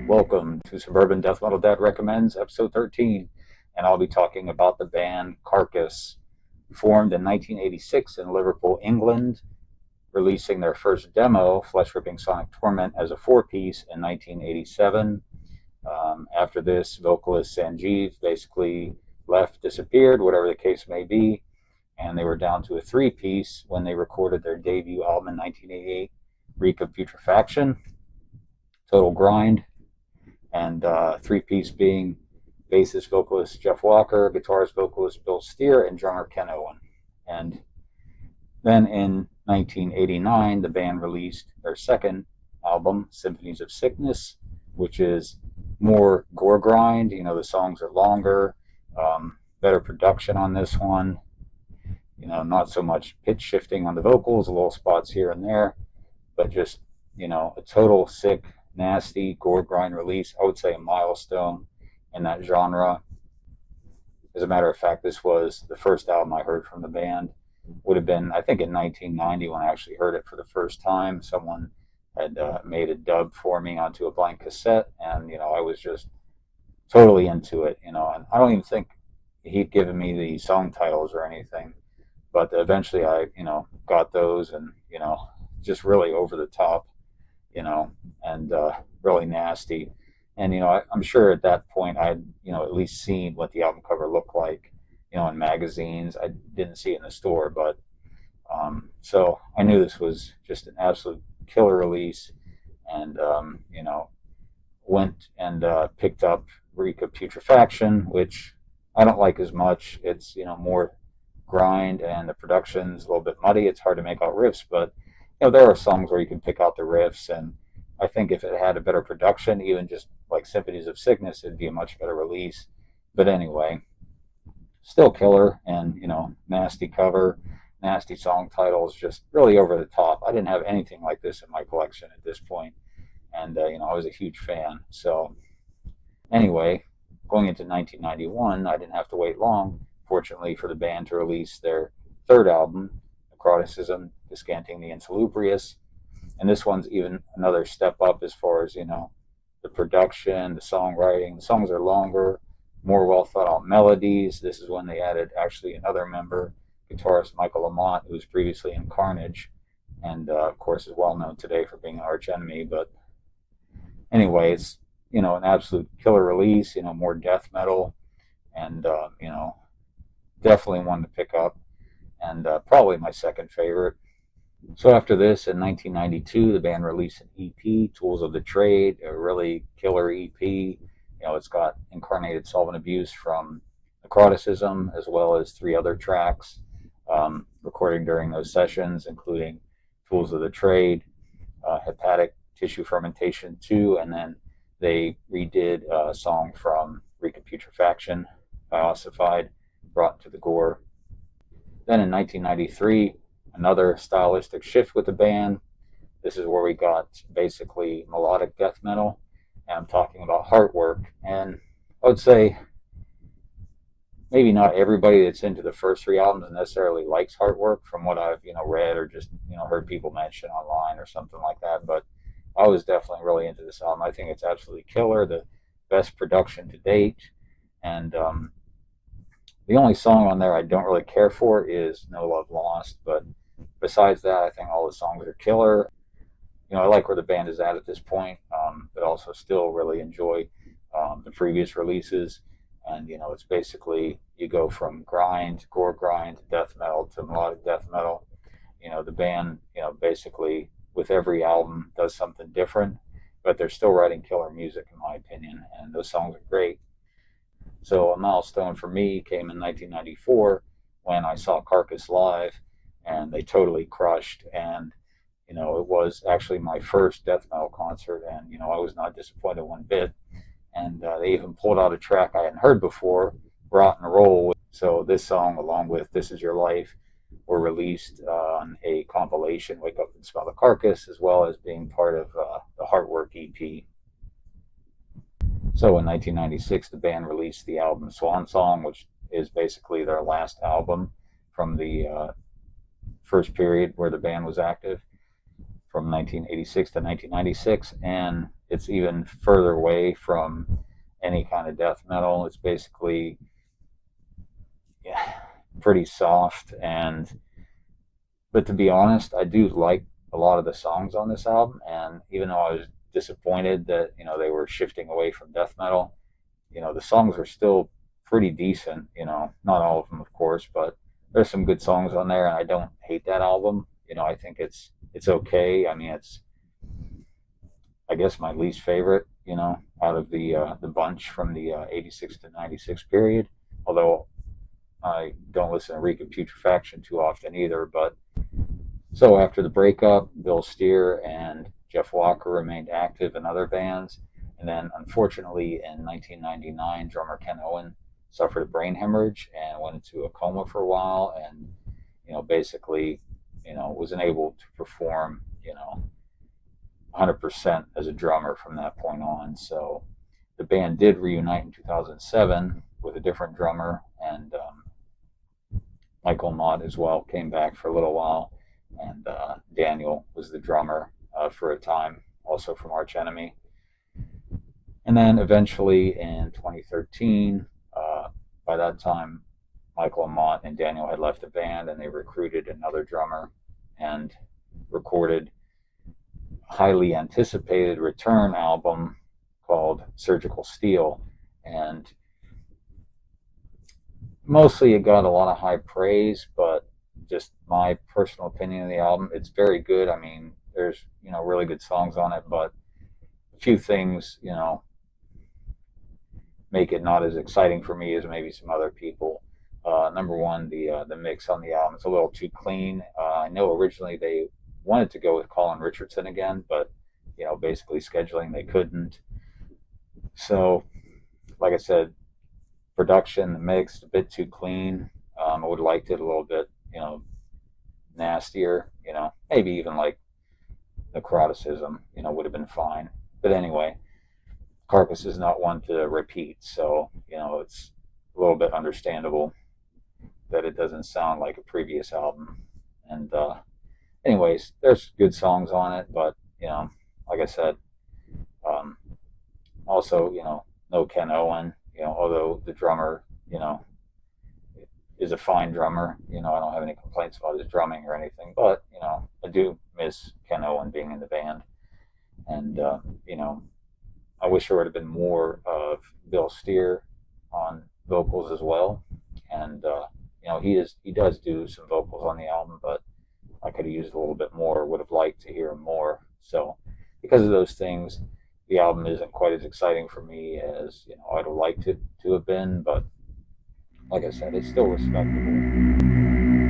Welcome to Suburban Death Metal Dad Recommends, episode 13, and I'll be talking about the band Carcass, formed in 1986 in Liverpool, England, releasing their first demo, Flesh Ripping Sonic Torment, as a four-piece in 1987. After this, vocalist Sanjeev basically left, disappeared, whatever the case may be, and they were down to a three-piece when they recorded their debut album in 1988, Reek of Putrefaction, Total Grind, and three-piece being bassist vocalist Jeff Walker, guitarist vocalist Bill Steer, and drummer Ken Owen. And then in 1989, the band released their second album, Symphonies of Sickness, which is more gore grind. You know, the songs are longer, better production on this one. You know, not so much pitch shifting on the vocals, little spots here and there, but just, you know, a total sick, nasty gore grind release. I would say a milestone in that genre. As a matter of fact, this was the first album I heard from the band. Would have been, I think, in 1990 when I actually heard it for the first time. Someone had made a dub for me onto a blank cassette, and you know, I was just totally into it. You know, and I don't even think he'd given me the song titles or anything, but eventually I, you know, got those, and you know, just really over the top, you know, and really nasty. And, you know, I'm sure at that point I'd, you know, at least seen what the album cover looked like, you know, in magazines. I didn't see it in the store, but so I knew this was just an absolute killer release. And, you know, went and picked up Reek of Putrefaction, which I don't like as much. It's, you know, more grind, and the production's a little bit muddy. It's hard to make out riffs, but you know, there are songs where you can pick out the riffs, and I think if it had a better production, even just like Symphonies of Sickness, it'd be a much better release. But anyway, still killer, and you know, nasty cover, nasty song titles, just really over the top. I didn't have anything like this in my collection at this point, and you know, I was a huge fan. So anyway, going into 1991, I didn't have to wait long, fortunately, for the band to release their third album, Necroticism, Descanting the Insalubrious. And this one's even another step up as far as, you know, the production, the songwriting. The songs are longer, more well thought out melodies. This is when they added actually another member, guitarist Michael Lamont, who was previously in Carnage, and of course is well known today for being an arch enemy. But anyway, it's, you know, an absolute killer release, you know, more death metal, and you know, definitely one to pick up, and probably my second favorite. So after this, in 1992, the band released an EP, Tools of the Trade, a really killer EP. You know, it's got Incarnated Solvent Abuse from Necroticism, as well as 3 other tracks recording during those sessions, including Tools of the Trade, Hepatic Tissue Fermentation 2, and then they redid a song from Reek of Putrefaction by Ossified, brought to the gore. Then in 1993, another stylistic shift with the band. This is where we got basically melodic death metal, and I'm talking about Heartwork. And I would say maybe not everybody that's into the first 3 albums necessarily likes Heartwork, from what I've, you know, read or just, you know, heard people mention online or something like that. But I was definitely really into this album. I think it's absolutely killer, the best production to date. And the only song on there I don't really care for is No Love Lost, but besides that, I think all the songs are killer. You know, I like where the band is at this point, but also still really enjoy the previous releases. And, you know, it's basically, you go from grind, gore grind, to death metal, to melodic death metal. You know, the band, you know, basically with every album does something different, but they're still writing killer music, in my opinion, and those songs are great. So a milestone for me came in 1994 when I saw Carcass live, and they totally crushed. And you know, it was actually my first death metal concert, and you know, I was not disappointed one bit. And they even pulled out a track I hadn't heard before, Rotten Roll. So this song, along with This Is Your Life, were released on a compilation, Wake Up and Smell the Carcass, as well as being part of the Heartwork EP. So in 1996, the band released the album Swan Song, which is basically their last album from the first period where the band was active, from 1986 to 1996, and it's even further away from any kind of death metal. It's basically pretty soft, but to be honest, I do like a lot of the songs on this album, and even though I was disappointed that they were shifting away from death metal, the songs are still pretty decent. Not all of them, of course, but there's some good songs on there, and I don't hate that album. I think it's okay. I mean, it's, I guess, my least favorite, out of the bunch from the 86 to 96 period. Although I don't listen to Reek and Putrefaction too often either. But so after the breakup, Bill Steer and Jeff Walker remained active in other bands, and then unfortunately in 1999, drummer Ken Owen suffered a brain hemorrhage and went into a coma for a while, and basically wasn't able to perform 100% as a drummer from that point on. So the band did reunite in 2007 with a different drummer, and Michael Mott as well came back for a little while, and Daniel was the drummer for a time, also from Arch Enemy. And then eventually in 2013, by that time, Michael Mott and Daniel had left the band, and they recruited another drummer and recorded a highly anticipated return album called Surgical Steel. And mostly it got a lot of high praise, but just my personal opinion of the album, it's very good. I mean, there's really good songs on it, but a few things make it not as exciting for me as maybe some other people. Number one, the mix on the album is a little too clean. I know originally they wanted to go with Colin Richardson again, but basically scheduling they couldn't. So, like I said, production, the mix, a bit too clean. I would have liked it a little bit, nastier. Maybe even like necroticism, would have been fine. But anyway, Carcass is not one to repeat, so it's a little bit understandable that it doesn't sound like a previous album. And anyways, there's good songs on it, but like I said, also no Ken Owen, although the drummer is a fine drummer. I don't have any complaints about his drumming or anything, but I do miss Ken Owen being in the band. And I wish there would have been more of Bill Steer on vocals as well. And he does do some vocals on the album, but I could have used a little bit more. Would have liked to hear more. So because of those things, the album isn't quite as exciting for me as I'd have liked it to have been. But like I said, it's still respectable.